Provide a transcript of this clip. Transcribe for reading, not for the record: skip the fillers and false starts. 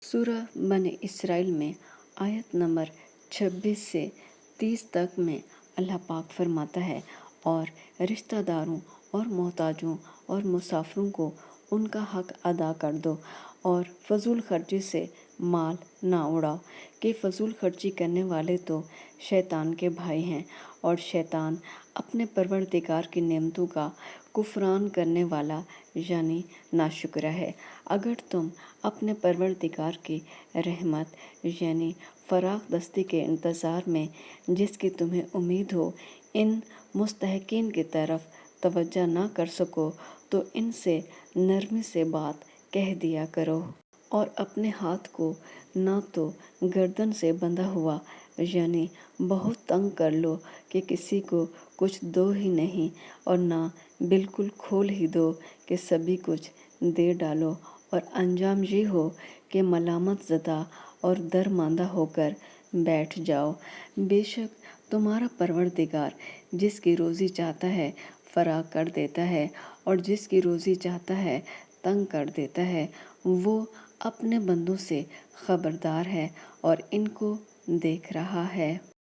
سورہ بنی اسرائیل میں آیت نمبر 26 سے 30 تک میں اللہ پاک فرماتا ہے، اور رشتہ داروں اور محتاجوں اور مسافروں کو ان کا حق ادا کر دو، اور فضول خرچی سے مال نہ اڑاؤ، کہ فضول خرچی کرنے والے تو شیطان کے بھائی ہیں، اور شیطان اپنے پروردگار کی نعمتوں کا کفران کرنے والا یعنی ناشکرا ہے۔ اگر تم اپنے پروردگار کی رحمت یعنی فراخ دستی کے انتظار میں، جس کی تمہیں امید ہو، ان مستحقین کی طرف توجہ نہ کر سکو تو ان سے نرمی سے بات کہہ دیا کرو، اور اپنے ہاتھ کو نہ تو گردن سے بندھا ہوا یعنی بہت تنگ کر لو کہ کسی کو کچھ دو ہی نہیں، اور نہ بالکل کھول ہی دو کہ سبھی کچھ دے ڈالو، اور انجام یہ ہو کہ ملامت زدہ اور درماندہ ہو کر بیٹھ جاؤ۔ بے شک تمہارا پروردگار جس کی روزی چاہتا ہے فراخ کر دیتا ہے، اور جس کی روزی چاہتا ہے تنگ کر دیتا ہے۔ وہ اپنے بندوں سے خبردار ہے اور ان کو دیکھ رہا ہے۔